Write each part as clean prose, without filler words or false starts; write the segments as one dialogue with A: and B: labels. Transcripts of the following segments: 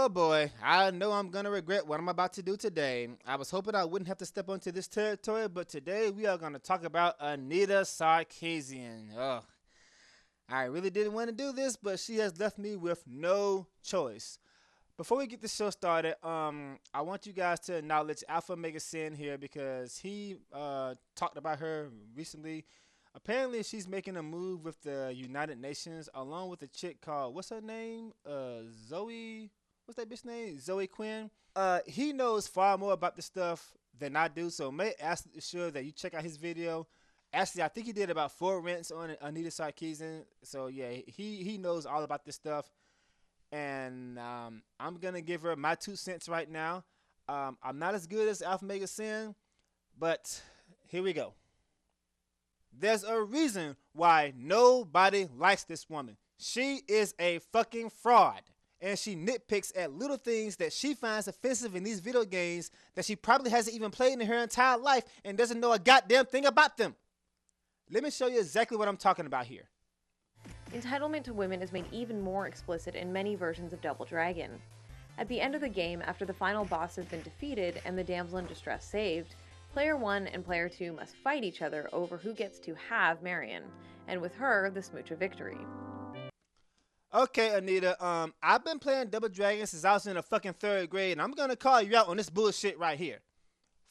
A: Oh boy, I know I'm gonna regret what I'm about to do today. I was hoping I wouldn't have to step onto this territory, but today we are gonna talk about Anita Sarkeesian. Ugh. I really didn't want to do this, but she has left me with no choice. Before we get the show started, I want you guys to acknowledge Alphaomehasin here because he talked about her recently. Apparently, she's making a move with the United Nations along with a chick called what's her name? Zoe. What's that bitch name? Zoe Quinn. He knows far more about this stuff than I do, so make sure that you check out his video. Actually, I think he did about 4 rants on Anita Sarkeesian. So yeah, he knows all about this stuff. And I'm gonna give her my 2 cents right now. I'm not as good as Alphaomehasin, but here we go. There's a reason why nobody likes this woman. She is a fucking fraud. And she nitpicks at little things that she finds offensive in these video games that she probably hasn't even played in her entire life and doesn't know a goddamn thing about them. Let me show you exactly what I'm talking about here.
B: Entitlement to women is made even more explicit in many versions of Double Dragon. At the end of the game, after the final boss has been defeated and the damsel in distress saved, Player 1 and Player 2 must fight each other over who gets to have Marion, and with her, the smooch of victory.
A: Okay, Anita, I've been playing Double Dragon since I was in the fucking 3rd grade, and I'm gonna call you out on this bullshit right here.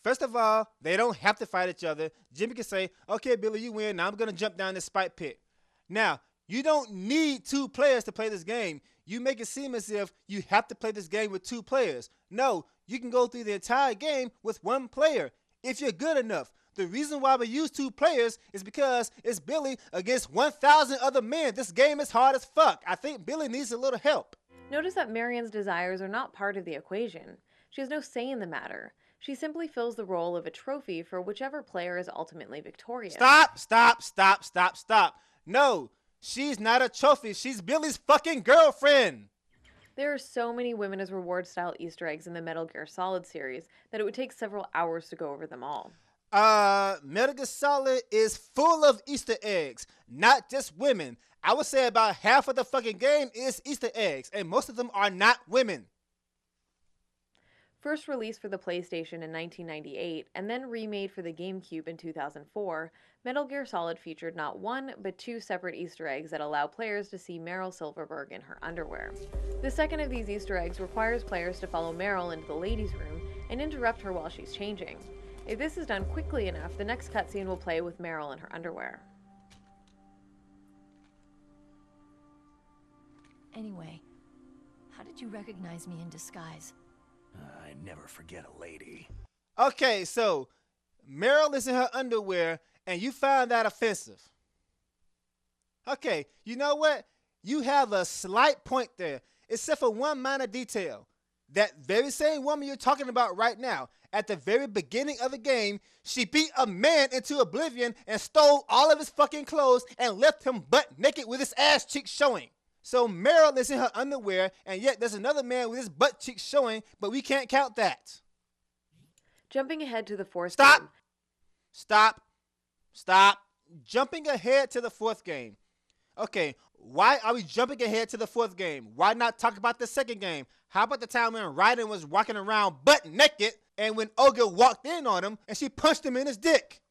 A: First of all, they don't have to fight each other. Jimmy can say, okay, Billy, you win. Now I'm gonna jump down this spike pit. Now, you don't need 2 players to play this game. You make it seem as if you have to play this game with 2 players. No, you can go through the entire game with 1 player if you're good enough. The reason why we use 2 players is because it's Billy against 1,000 other men. This game is hard as fuck. I think Billy needs a little help.
B: Notice that Marion's desires are not part of the equation. She has no say in the matter. She simply fills the role of a trophy for whichever player is ultimately victorious.
A: Stop. No, she's not a trophy. She's Billy's fucking girlfriend.
B: There are so many women as reward-style Easter eggs in the Metal Gear Solid series that it would take several hours to go over them all.
A: Metal Gear Solid is full of Easter eggs, not just women. I would say about half of the fucking game is Easter eggs, and most of them are not women.
B: First released for the PlayStation in 1998 and then remade for the GameCube in 2004, Metal Gear Solid featured not 1 but 2 separate Easter eggs that allow players to see Meryl Silverberg in her underwear. The second of these Easter eggs requires players to follow Meryl into the ladies' room and interrupt her while she's changing. If this is done quickly enough, the next cutscene will play with Meryl in her underwear.
C: Anyway, how did you recognize me in disguise?
D: I never forget a lady.
A: Okay, so Meryl is in her underwear and you found that offensive. Okay, you know what? You have a slight point there, except for one minor detail. That very same woman you're talking about right now, at the very beginning of the game, she beat a man into oblivion and stole all of his fucking clothes and left him butt naked with his ass cheeks showing. So Meryl is in her underwear, and yet there's another man with his butt cheeks showing, but we can't count that.
B: Jumping ahead to the 4th
A: game. Stop. Jumping ahead to the 4th game. Okay, why are we jumping ahead to the 4th game? Why not talk about the 2nd game? How about the time when Raiden was walking around butt naked, and when Olga walked in on him, and she punched him in his dick?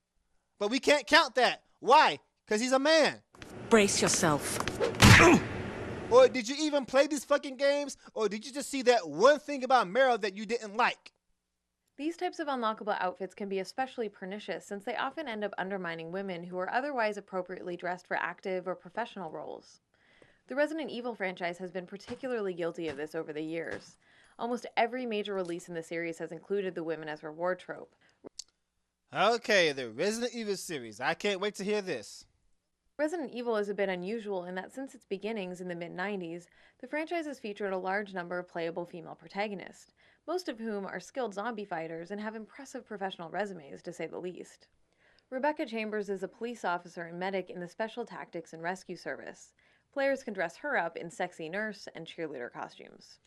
A: But we can't count that. Why? Because he's a man.
E: Brace yourself.
A: Or did you even play these fucking games? Or did you just see that one thing about Meryl that you didn't like?
B: These types of unlockable outfits can be especially pernicious since they often end up undermining women who are otherwise appropriately dressed for active or professional roles. The Resident Evil franchise has been particularly guilty of this over the years. Almost every major release in the series has included the women as reward trope.
A: Okay, the Resident Evil series. I can't wait to hear this.
B: Resident Evil is a bit unusual in that since its beginnings in the mid-90s, the franchise has featured a large number of playable female protagonists, most of whom are skilled zombie fighters and have impressive professional resumes, to say the least. Rebecca Chambers is a police officer and medic in the Special Tactics and Rescue Service. Players can dress her up in sexy nurse and cheerleader costumes.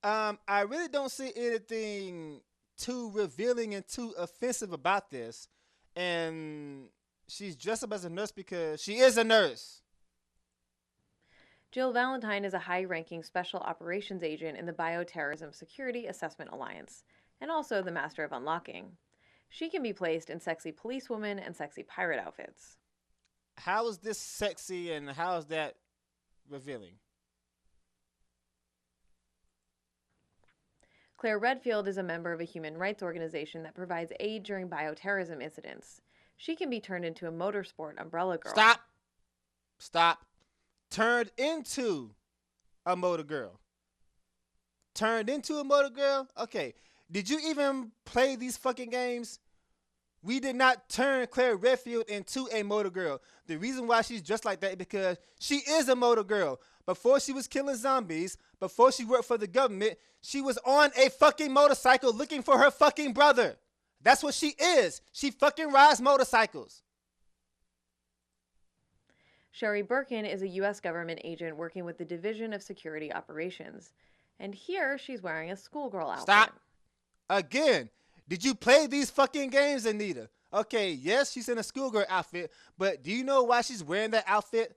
A: I really don't see anything too revealing and too offensive about this. And she's dressed up as a nurse because she is a nurse.
B: Jill Valentine is a high-ranking special operations agent in the Bioterrorism Security Assessment Alliance, and also the Master of Unlocking. She can be placed in sexy policewoman and sexy pirate outfits.
A: How is this sexy and how is that revealing?
B: Claire Redfield is a member of a human rights organization that provides aid during bioterrorism incidents. She can be turned into a motorsport umbrella girl.
A: Stop. Turned into a motor girl. Turned into a motor girl? Okay. Did you even play these fucking games? We did not turn Claire Redfield into a motor girl. The reason why she's dressed like that is because she is a motor girl. Before she was killing zombies, before she worked for the government, she was on a fucking motorcycle looking for her fucking brother. That's what she is. She fucking rides motorcycles.
B: Sherry Birkin is a U.S. government agent working with the Division of Security Operations. And here she's wearing a schoolgirl outfit.
A: Stop. Again, did you play these fucking games, Anita? Okay, yes, she's in a schoolgirl outfit, but do you know why she's wearing that outfit?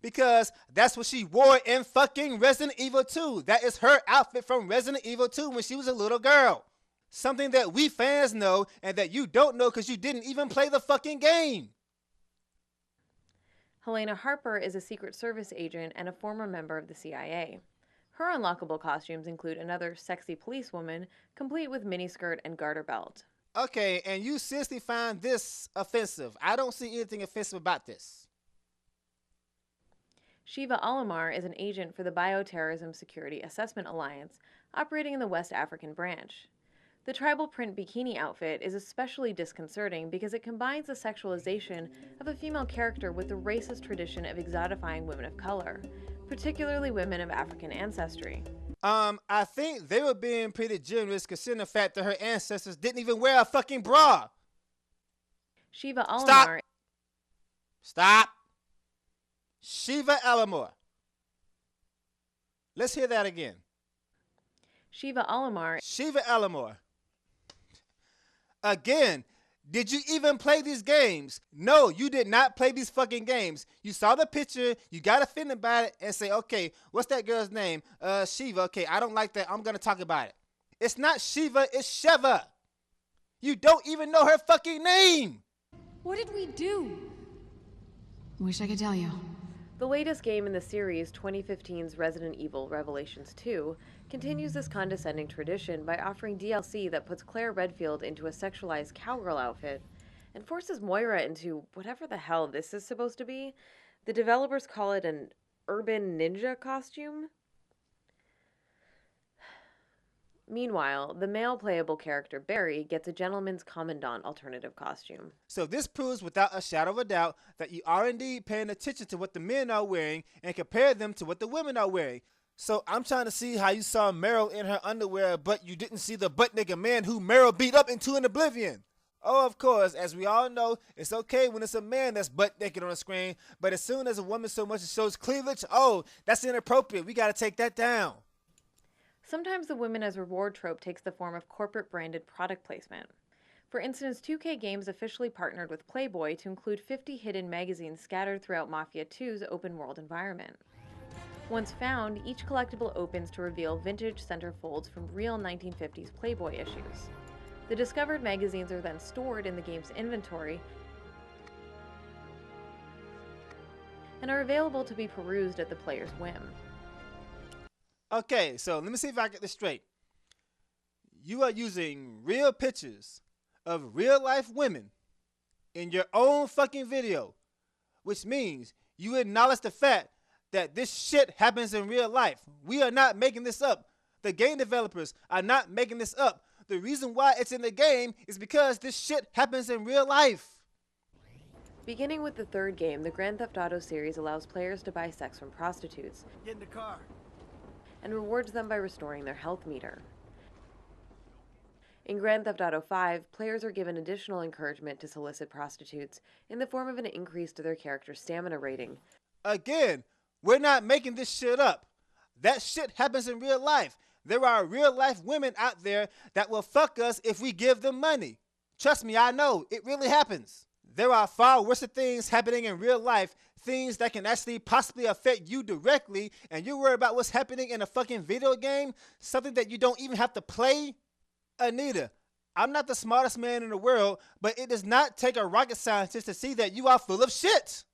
A: Because that's what she wore in fucking Resident Evil 2. That is her outfit from Resident Evil 2 when she was a little girl. Something that we fans know and that you don't know because you didn't even play the fucking game.
B: Helena Harper is a Secret Service agent and a former member of the CIA. Her unlockable costumes include another sexy policewoman, complete with miniskirt and garter belt.
A: Okay, and you seriously find this offensive. I don't see anything offensive about this.
B: Shiva Alamar is an agent for the Bioterrorism Security Assessment Alliance, operating in the West African branch. The tribal print bikini outfit is especially disconcerting because it combines the sexualization of a female character with the racist tradition of exotifying women of color, particularly women of African ancestry.
A: I think they were being pretty generous considering the fact that her ancestors didn't even wear a fucking bra.
B: Shiva Alamar.
A: Stop. Shiva Alamar. Let's hear that again.
B: Shiva
A: Alamar. Again, did you even play these games? No, you did not play these fucking games. You saw the picture, you got offended by it, and say, okay, what's that girl's name? Shiva. Okay, I don't like that. I'm going to talk about it. It's not Shiva, it's Sheva. You don't even know her fucking name.
C: What did we do? Wish I could tell you.
B: The latest game in the series, 2015's Resident Evil Revelations 2, continues this condescending tradition by offering DLC that puts Claire Redfield into a sexualized cowgirl outfit and forces Moira into whatever the hell this is supposed to be. The developers call it an urban ninja costume. Meanwhile, the male playable character Barry gets a gentleman's commandant alternative costume.
A: So this proves without a shadow of a doubt that you are indeed paying attention to what the men are wearing and compare them to what the women are wearing. So I'm trying to see how you saw Meryl in her underwear, but you didn't see the butt-naked man who Meryl beat up into an oblivion. Oh, of course, as we all know, it's okay when it's a man that's butt-naked on the screen, but as soon as a woman so much as shows cleavage, oh, that's inappropriate. We got to take that down.
B: Sometimes the women as reward trope takes the form of corporate-branded product placement. For instance, 2K Games officially partnered with Playboy to include 50 hidden magazines scattered throughout Mafia 2's open-world environment. Once found, each collectible opens to reveal vintage centerfolds from real 1950s Playboy issues. The discovered magazines are then stored in the game's inventory and are available to be perused at the player's whim.
A: Okay, so let me see if I get this straight. You are using real pictures of real-life women in your own fucking video, which means you acknowledge the fact that this shit happens in real life. We are not making this up. The game developers are not making this up. The reason why it's in the game is because this shit happens in real life.
B: Beginning with the third game, the Grand Theft Auto series allows players to buy sex from prostitutes.
D: Get in the car.
B: And rewards them by restoring their health meter. In Grand Theft Auto 5, players are given additional encouragement to solicit prostitutes in the form of an increase to their character's stamina rating.
A: Again, we're not making this shit up. That shit happens in real life. There are real life women out there that will fuck us if we give them money. Trust me, I know. It really happens. There are far worse things happening in real life, things that can actually possibly affect you directly, and you worry about what's happening in a fucking video game, something that you don't even have to play? Anita, I'm not the smartest man in the world, but it does not take a rocket scientist to see that you are full of shit.